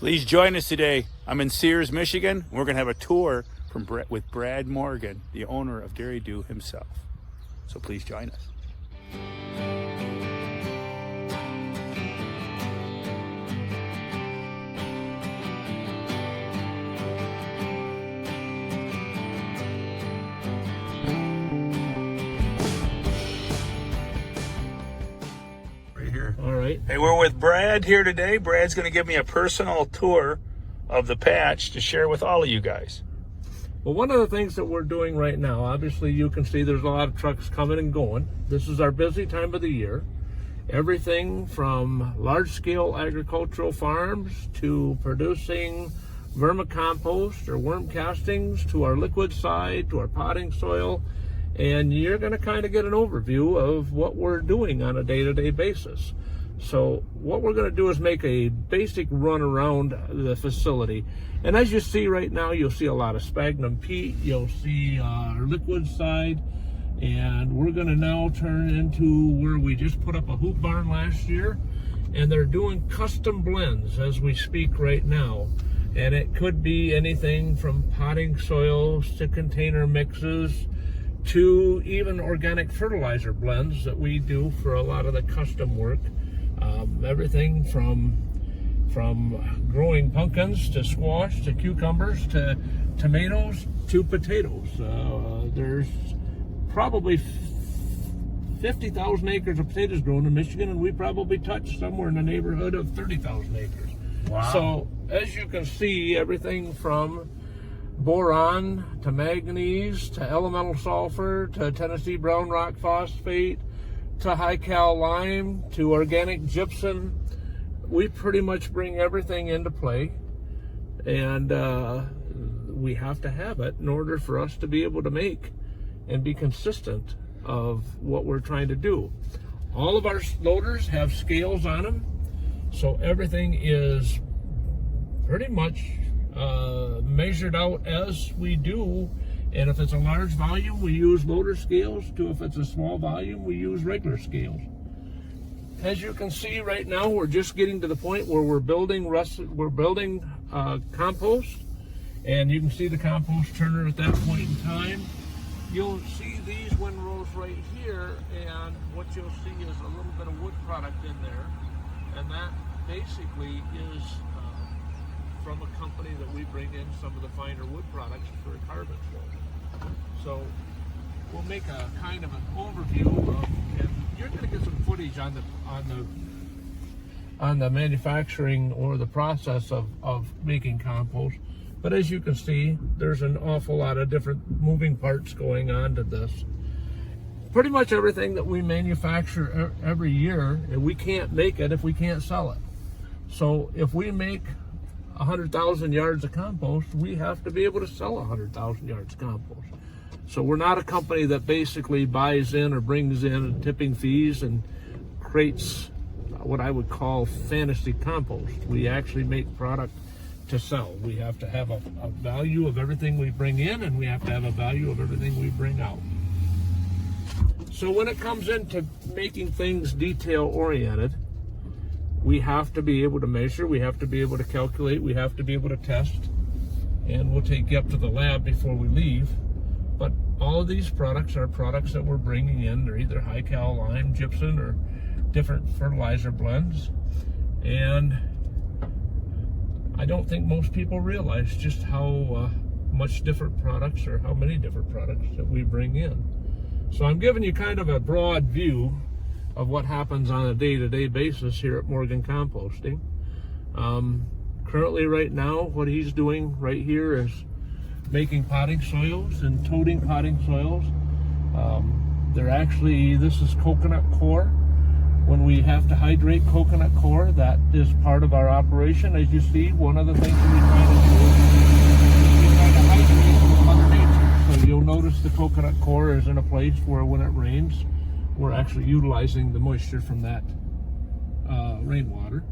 Please join us today. I'm in Sears, Michigan. We're going to have a tour with Brad Morgan, the owner of Dairy Dew himself. So please join us. All right. Hey, we're with Brad here today. Brad's going to give me a personal tour of the patch to share with all of you guys. Well, one of the things that we're doing right now, obviously you can see there's a lot of trucks coming and going. This is our busy time of the year. Everything from large-scale agricultural farms to producing vermicompost or worm castings to our liquid side to our potting soil. And you're going to kind of get an overview of what we're doing on a day-to-day basis. So what we're going to do is make a basic run around the facility. And as you see right now, you'll see a lot of sphagnum peat. You'll see our liquid side. And we're going to now turn into where we just put up a hoop barn last year. And they're doing custom blends as we speak right now. And it could be anything from potting soils to container mixes to even organic fertilizer blends that we do for a lot of the custom work. Everything from growing pumpkins to squash to cucumbers to tomatoes to potatoes. There's probably 50,000 acres of potatoes grown in Michigan, and we probably touch somewhere in the neighborhood of 30,000 acres. Wow. So as you can see, everything from boron to manganese to elemental sulfur to Tennessee brown rock phosphate to high cal lime to organic gypsum, we pretty much bring everything into play, and we have to have it in order for us to be able to make and be consistent of what we're trying to do. All of our loaders have scales on them, so everything is pretty much measured out as we do. And if it's a large volume, we use loader scales. If it's a small volume, we use regular scales. As you can see right now, we're just getting to the point where we're building compost, and you can see the compost turner at that point in time. You'll see these windrows right here, and what you'll see is a little bit of wood product in there, and that basically is from a company that we bring in some of the finer wood products for carbon flow. So we'll make a kind of an overview of, and you're going to get some footage on the manufacturing or the process of making compost. But as you can see, there's an awful lot of different moving parts going on to this. Pretty much everything that we manufacture every year, we can't make it if we can't sell it. So if we make 100,000 yards of compost, we have to be able to sell 100,000 yards of compost. So we're not a company that basically buys in or brings in tipping fees and creates what I would call fantasy compost. We actually make product to sell. We have to have a value of everything we bring in, and we have to have a value of everything we bring out. So when it comes into making things detail oriented, we have to be able to measure, we have to be able to calculate, we have to be able to test, and we'll take you up to the lab before we leave. But all of these products are products that we're bringing in. They're either high cal lime, gypsum, or different fertilizer blends. And I don't think most people realize just how much different products, or how many different products that we bring in. So I'm giving you kind of a broad view of what happens on a day-to-day basis here at Morgan Composting. Currently right now, what he's doing right here is making potting soils and toting potting soils. This is coconut coir. When we have to hydrate coconut coir, that is part of our operation. As you see, one of the things that we try to do is we try to hydrate with Mother Nature. So you'll notice the coconut coir is in a place where when it rains, we're actually utilizing the moisture from that rainwater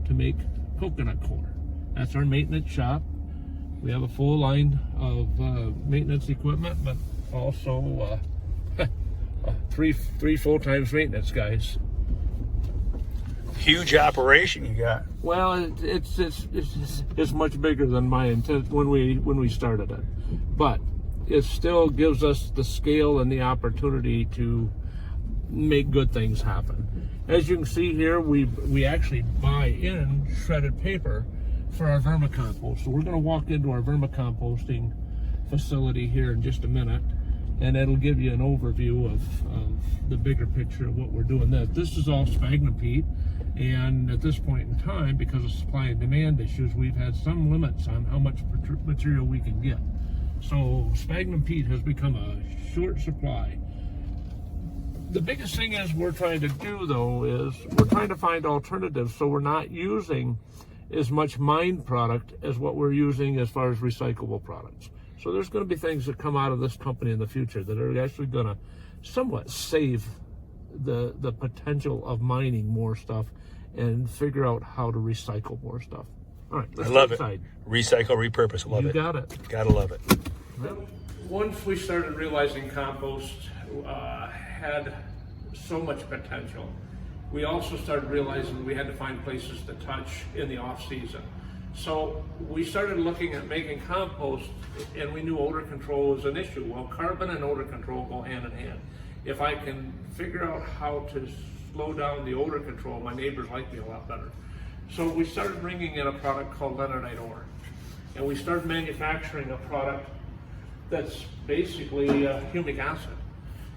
to make coconut coir. That's our maintenance shop. We have a full line of maintenance equipment, but also three full-time maintenance guys. huge operation you got. Well, it's much bigger than my intent when we started it, but it still gives us the scale and the opportunity to make good things happen. As you can see here, we actually buy in shredded paper for our vermicompost. So we're going to walk into our vermicomposting facility here in just a minute, and it'll give you an overview of the bigger picture of what we're doing. This is all sphagnum peat, and at this point in time, because of supply and demand issues, we've had some limits on how much material we can get. So sphagnum peat has become a short supply. The biggest thing is we're trying to do, though, is we're trying to find alternatives, so we're not using as much mined product as what we're using as far as recyclable products. So there's going to be things that come out of this company in the future that are actually going to somewhat save the potential of mining more stuff and figure out how to recycle more stuff. All right, let's I love go it. inside. Recycle, repurpose. Love it. You got it. Gotta love it. Once we started realizing compost had so much potential, we also started realizing we had to find places to touch in the off season. So we started looking at making compost, and we knew odor control was an issue. Well, carbon and odor control go hand in hand. If I can figure out how to slow down the odor control, my neighbors like me a lot better. So we started bringing in a product called Leonardite ore, and we started manufacturing a product that's basically humic acid.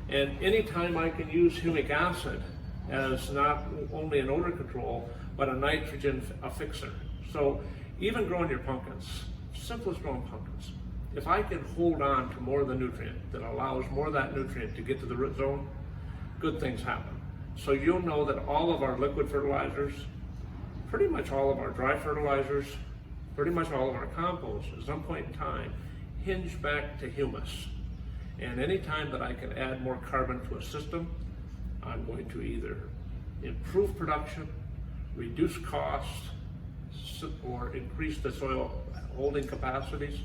And anytime I can use humic acid as not only an odor control, but a nitrogen fixer. So even growing your pumpkins, simplest growing pumpkins, if I can hold on to more of the nutrient that allows more of that nutrient to get to the root zone, good things happen. So you'll know that all of our liquid fertilizers, pretty much all of our dry fertilizers, pretty much all of our compost at some point in time hinge back to humus. And anytime that I can add more carbon to a system, I'm going to either improve production, reduce cost, or increase the soil holding capacities.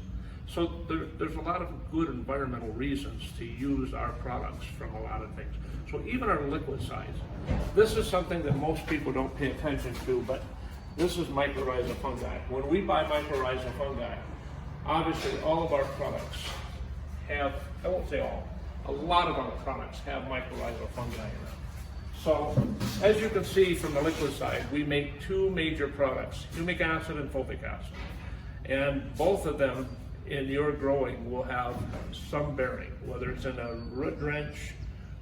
So there's a lot of good environmental reasons to use our products from a lot of things. So even our liquid size, this is something that most people don't pay attention to, but this is mycorrhizal fungi. When we buy mycorrhizal fungi, obviously all of our products have, I won't say all, a lot of our products have mycorrhizal fungi in them. So, as you can see from the liquid side, we make two major products, humic acid and fulvic acid. And both of them in your growing will have some bearing, whether it's in a root drench,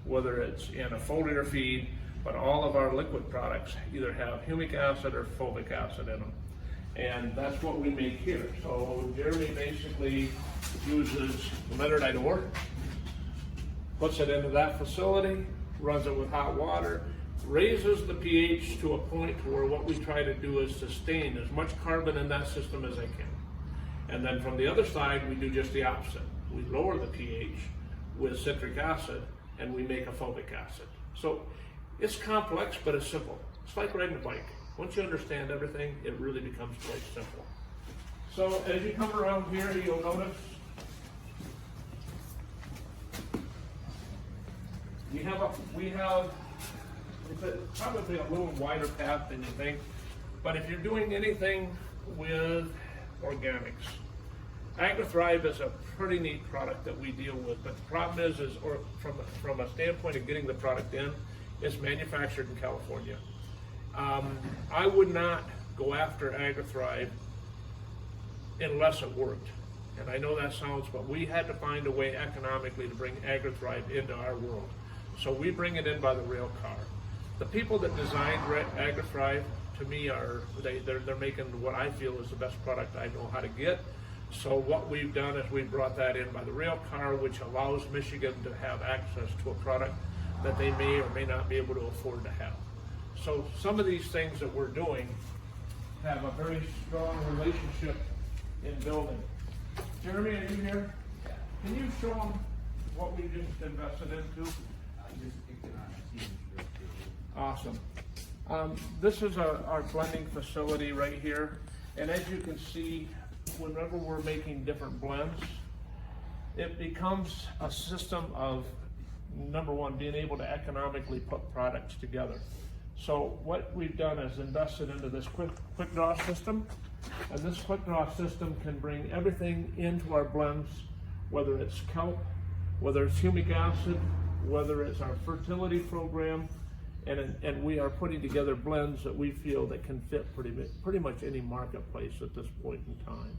whether it's in a foliar feed, but all of our liquid products either have humic acid or fulvic acid in them. And that's what we make here. So Jeremy basically uses leonardite ore, puts it into that facility, runs it with hot water, raises the pH to a point where what we try to do is sustain as much carbon in that system as I can. And then from the other side, we do just the opposite. We lower the pH with citric acid and we make a fulvic acid. So it's complex, but it's simple. It's like riding a bike. Once you understand everything, it really becomes quite simple. So as you come around here, you'll notice we have it's probably a little wider path than you think, but if you're doing anything with organics, AgriThrive is a pretty neat product that we deal with, but the problem is or from a standpoint of getting the product in, it's manufactured in California. I would not go after AgriThrive unless it worked. And I know that sounds, but we had to find a way economically to bring AgriThrive into our world. So we bring it in by the rail car. The people that designed AgriThrive, to me, they're making what I feel is the best product I know how to get. So what we've done is we brought that in by the rail car, which allows Michigan to have access to a product that they may or may not be able to afford to have. So some of these things that we're doing have a very strong relationship in building. Jeremy, are you here? Yeah. Can you show them what we just invested into? Awesome. This is our blending facility right here. And as you can see, whenever we're making different blends, it becomes a system of, number one, being able to economically put products together. So what we've done is invested into this quick draw system, and this quick draw system can bring everything into our blends, whether it's kelp, whether it's humic acid, whether it's our fertility program, and we are putting together blends that we feel that can fit pretty much any marketplace at this point in time.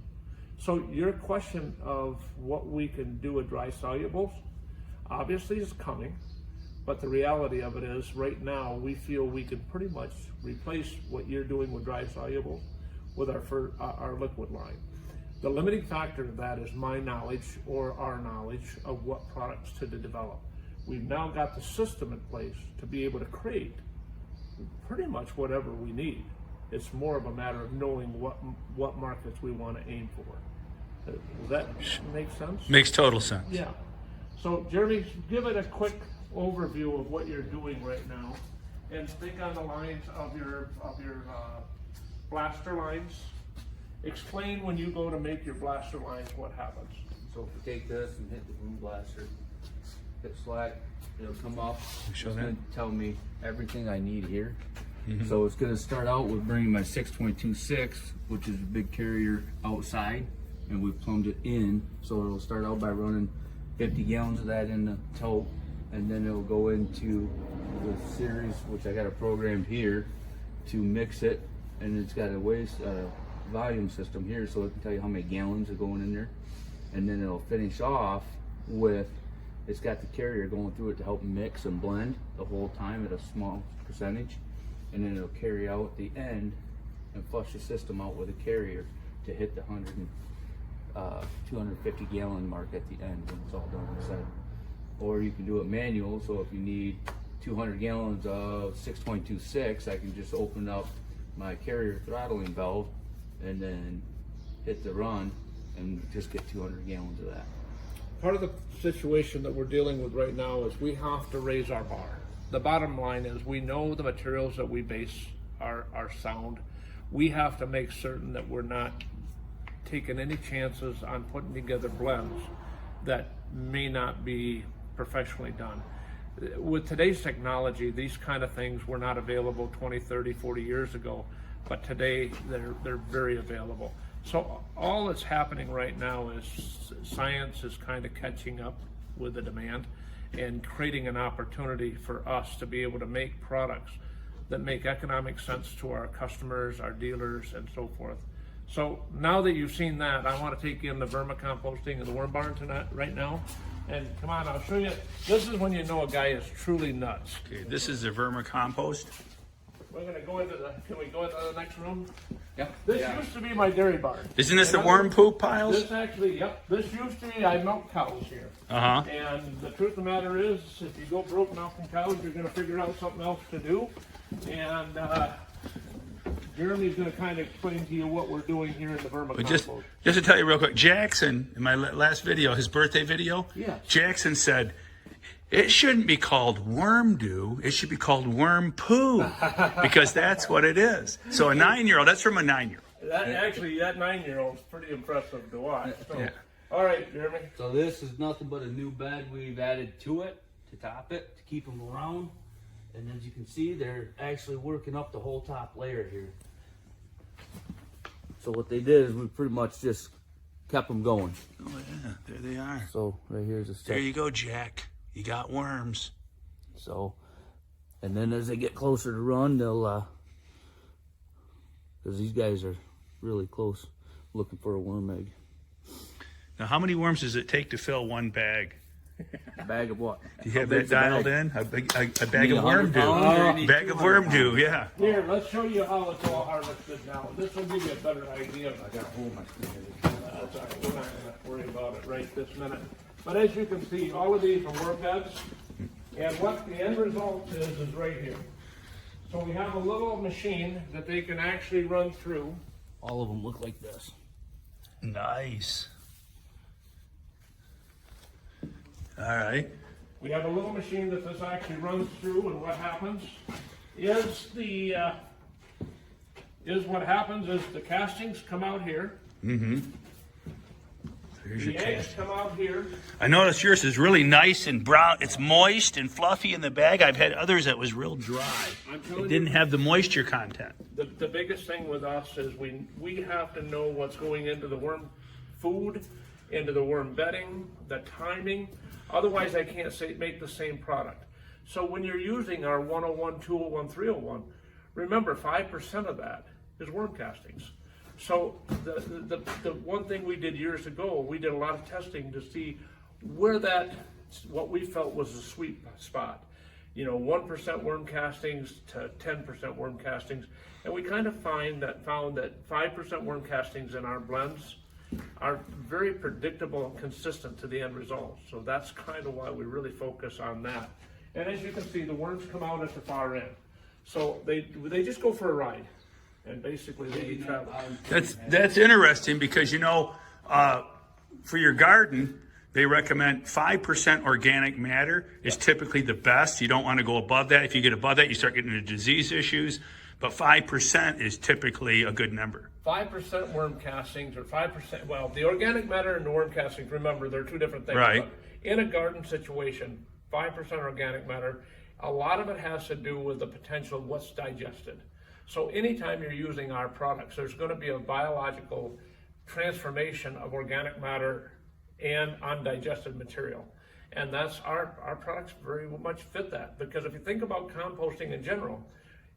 So your question of what we can do with dry solubles obviously is coming, but the reality of it is right now we feel we can pretty much replace what you're doing with dry solubles with our liquid line. The limiting factor to that is my knowledge or our knowledge of what products to develop. We've now got the system in place to be able to create pretty much whatever we need. It's more of a matter of knowing what markets we want to aim for. Does that make sense? Makes total sense. Yeah. So Jeremy, give it a quick overview of what you're doing right now, and think on the lines of your blaster lines. Explain when you go to make your blaster lines what happens. So if we take this and hit the boom blaster, hit slack, it'll come up. It's Show going to tell me everything I need here. Mm-hmm. So it's going to start out with bringing my 6.26, which is a big carrier outside, and we plumbed it in. So it'll start out by running 50 gallons of that in the tote, and then it'll go into the series, which I got it programmed here to mix it, and it's got a volume system here, so it can tell you how many gallons are going in there, and then it'll finish off with, it's got the carrier going through it to help mix and blend the whole time at a small percentage, and then it'll carry out at the end and flush the system out with a carrier to hit the 250 gallon mark at the end when it's all done inside. Or you can do it manual, so if you need 200 gallons of 6.26, I can just open up my carrier throttling valve and then hit the run and just get 200 gallons of that. Part of the situation that we're dealing with right now is we have to raise our bar. The bottom line is we know the materials that we base our sound. We have to make certain that we're not taking any chances on putting together blends that may not be professionally done. With today's technology, these kind of things were not available 20, 30, 40 years ago, but today they're very available. So all that's happening right now is science is kind of catching up with the demand and creating an opportunity for us to be able to make products that make economic sense to our customers, our dealers, and so forth. So now that you've seen that, I want to take you in the vermicomposting and the worm barn tonight, right now. And come on, I'll show you. This is when you know a guy is truly nuts. Okay, this is the vermicompost. We're gonna go into can we go into the next room? Yep. This used to be my dairy barn. Isn't this the worm poop piles? This actually, yep, this used to be, I milk cows here. Uh-huh. And the truth of the matter is, if you go broke milking cows, you're gonna figure out something else to do. And Jeremy's gonna kind of explain to you what we're doing here in the But vermicompost. just to tell you real quick, Jackson, in my last video, his birthday video, Yes. Jackson said, it shouldn't be called worm dew, it should be called worm poo, because that's what it is. So a 9-year-old, that's from a 9-year-old. That 9-year-old's pretty impressive to watch. So, Yeah. all right, Jeremy. So this is nothing but a new bed we've added to it to top it, to keep them around. And as you can see, they're actually working up the whole top layer here. So what they did is we pretty much just kept them going. Oh yeah, there they are. So right here's a step. There you go, Jack. You got worms. So, and then as they get closer to run, they'll, because these guys are really close looking for a worm egg. Now, how many worms does it take to fill one bag? A bag of what? Do you have that big's a dialed bag? in? A bag need of worm 100 dew. pounds or you need Bag of worm dew, yeah. Here, let's show you how it's all harvested now. This will give you a better idea. I got a hole in my finger. That's all right. We're not going to worry about it right this minute. But as you can see, all of these are worm beds. And what the end result is right here. So we have a little machine that they can actually run through. All of them look like this. Nice. All right. We have a little machine that this actually runs through, and what happens is what happens is the castings come out here. Mm-hmm. Here's The your eggs case. come out here. I noticed yours is really nice and brown. It's moist and fluffy in the bag. I've had others that was real dry. I'm telling It didn't you, have the moisture content. the biggest thing with us is we have to know what's going into the worm food, into the worm bedding, the timing. Otherwise, I can't make the same product. So when you're using our 101, 201, 301, remember 5% of that is worm castings. So the one thing we did years ago, we did a lot of testing to see where what we felt was the sweet spot. 1% worm castings to 10% worm castings. And we kind of found that 5% worm castings in our blends are very predictable and consistent to the end result. So that's kind of why we really focus on that. And as you can see, the worms come out at the far end. So they just go for a ride. And basically they travel. That's interesting because, for your garden, they recommend 5% organic matter is typically the best. You don't want to go above that. If you get above that, you start getting into disease issues. But 5% is typically a good number. 5% worm castings or 5%, well, the organic matter and the worm castings, remember, they're two different things. Right. But in a garden situation, 5% organic matter, a lot of it has to do with the potential of what's digested. So anytime you're using our products, there's going to be a biological transformation of organic matter and undigested material. And that's our products very much fit that. Because if you think about composting in general,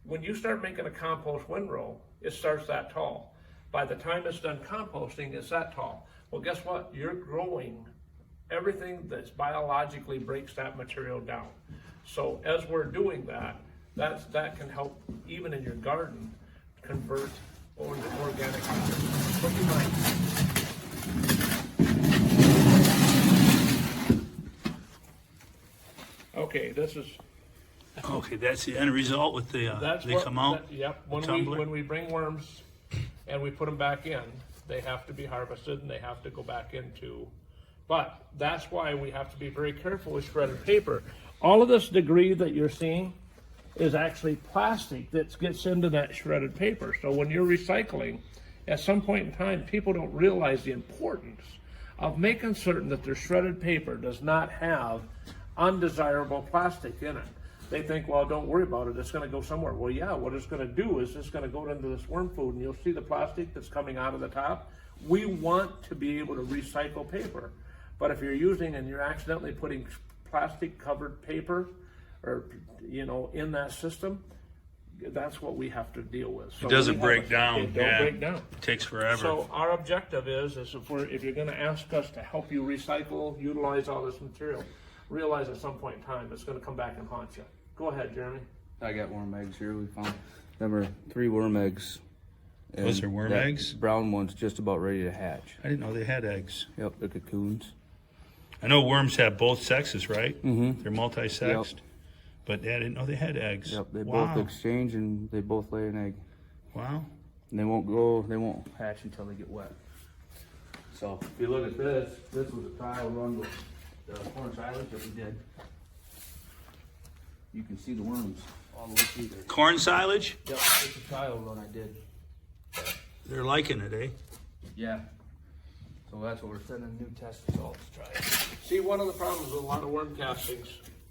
when you start making a compost windrow, it starts that tall. By the time it's done composting, it's that tall. Well, guess what? You're growing everything that's biologically breaks that material down. So as we're doing that can help even in your garden convert organic matter. What do you mind? Okay, this is. Okay, that's the end result with the, they come out. Yep, tumbler. when we bring worms and we put them back in, they have to be harvested and they have to go back into, but that's why we have to be very careful with shredded paper. All of this debris that you're seeing is actually plastic that gets into that shredded paper. So when you're recycling, at some point in time, people don't realize the importance of making certain that their shredded paper does not have undesirable plastic in it. They think, well, don't worry about it, it's going to go somewhere. Well, yeah, what it's going to do is it's going to go into this worm food, and you'll see the plastic that's coming out of the top. We want to be able to recycle paper. But if you're using and you're accidentally putting plastic covered paper or in that system, that's what we have to deal with. So it doesn't break down. It don't break down. It takes forever. So our objective is if you're going to ask us to help you recycle, utilize all this material, realize at some point in time it's going to come back and haunt you. Go ahead, Jeremy. I got worm eggs here. We found them are 3 worm eggs. Those are worm that eggs? Brown one's just about ready to hatch. I didn't know they had eggs. Yep, the cocoons. I know worms have both sexes, right? Mm-hmm. They're multi-sexed. Yep. But I didn't know they had eggs. Yep, they Wow. both exchange and they both lay an egg. Wow. And they won't hatch until they get wet. So if you look at this was a trial run with the corn silage that we did. You can see the worms all the way through there. Corn silage? Yep, it's a trial run I did. They're liking it, eh? Yeah. So that's what we're sending new test results to try. See, one of the problems with a lot of worm castings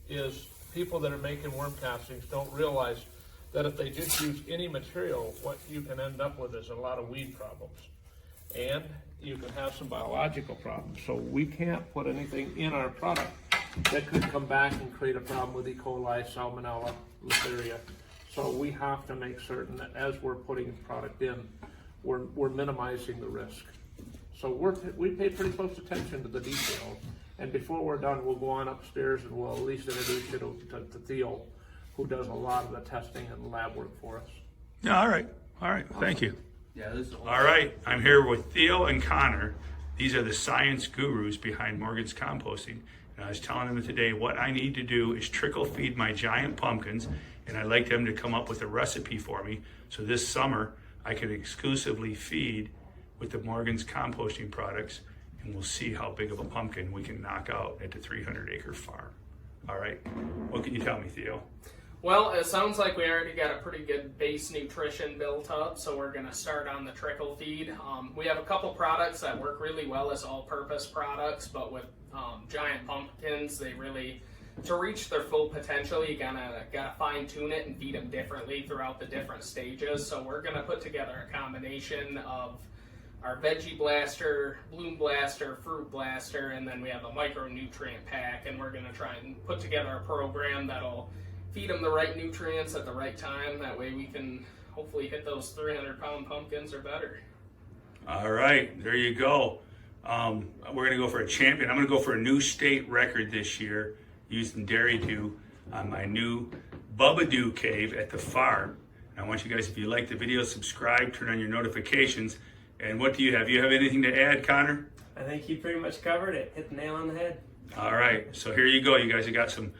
is people that are making worm castings don't realize that if they just use any material, what you can end up with is a lot of weed problems. And you can have some biological problems. So we can't put anything in our product that could come back and create a problem with E. coli, salmonella, listeria. So we have to make certain that as we're putting product in, we're minimizing the risk. So we pay pretty close attention to the details. And before we're done, we'll go on upstairs and we'll at least introduce you to Theo, who does a lot of the testing and lab work for us. Yeah, all right. All right. Thank you. Yeah, this is All right. I'm here with Theo and Connor. These are the science gurus behind Morgan's Composting. And I was telling them today what I need to do is trickle feed my giant pumpkins, and I'd like them to come up with a recipe for me so this summer I can exclusively feed with the Morgan's Composting products, and we'll see how big of a pumpkin we can knock out at the 300-acre farm. All right. What can you tell me, Theo? Well, it sounds like we already got a pretty good base nutrition built up, so we're going to start on the trickle feed. We have a couple products that work really well as all-purpose products, but with giant pumpkins, they really, to reach their full potential, you gotta fine-tune it and feed them differently throughout the different stages. So we're going to put together a combination of our Veggie Blaster, Bloom Blaster, Fruit Blaster, and then we have a micronutrient pack, and we're going to try and put together a program that'll feed them the right nutrients at the right time. That way we can hopefully hit those 300-pound pumpkins or better. All right, there you go. We're going to go for a champion. I'm going to go for a new state record this year using Dairy Dew on my new Bubba Dew cave at the farm. And I want you guys, if you like the video, subscribe, turn on your notifications. And what do you have? You have anything to add, Connor? I think you pretty much covered it. Hit the nail on the head. All right, so here you go. You guys have got some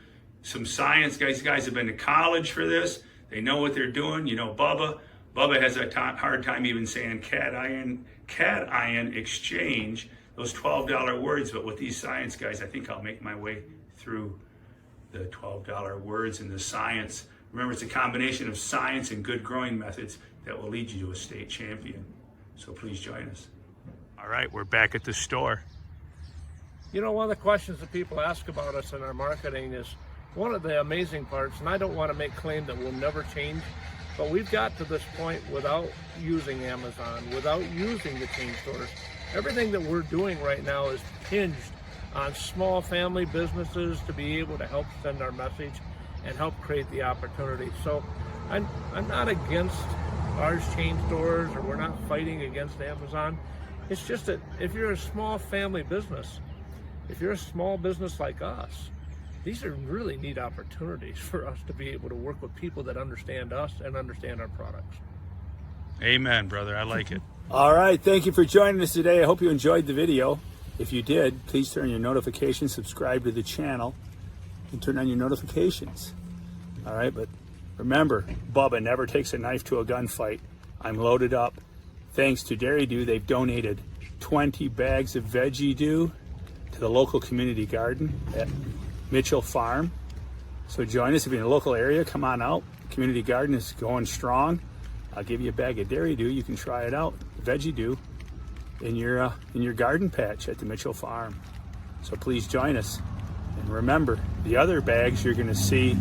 science. Guys have been to college for this. They know what they're doing. You know, Bubba has a hard time even saying cation exchange, those $12 words. But with these science guys, I think I'll make my way through the $12 words and the science. Remember, it's a combination of science and good growing methods that will lead you to a state champion. So please join us. All right, we're back at the store. You know, one of the questions that people ask about us in our marketing is one of the amazing parts, and I don't want to make claim that will never change, but we've got to this point without using Amazon, without using the chain stores. Everything that we're doing right now is hinged on small family businesses to be able to help send our message and help create the opportunity. So I'm not against large chain stores, or we're not fighting against Amazon. It's just that if you're a small family business, if you're a small business like us, these are really neat opportunities for us to be able to work with people that understand us and understand our products. Amen, brother. I like it. All right, thank you for joining us today. I hope you enjoyed the video. If you did, please turn on your notifications, subscribe to the channel, and turn on your notifications. All right, but remember, Bubba never takes a knife to a gunfight. I'm loaded up. Thanks to Dairy Dew, they've donated 20 bags of Veggie Dew to the local community garden at Mitchell Farm. So join us if you're in the local area. Come on out. The community garden is going strong. I'll give you a bag of Dairy Dew. You can try it out, Veggie Dew, in your garden patch at the Mitchell Farm. So please join us. And remember, the other bags you're going to see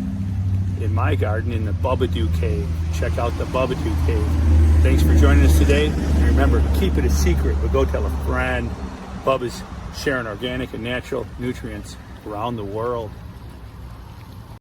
in my garden in the Bubba Dew cave. Check out the Bubba Dew cave. Thanks for joining us today. And remember, keep it a secret, but go tell a friend. Bubba's sharing organic and natural nutrients around the world.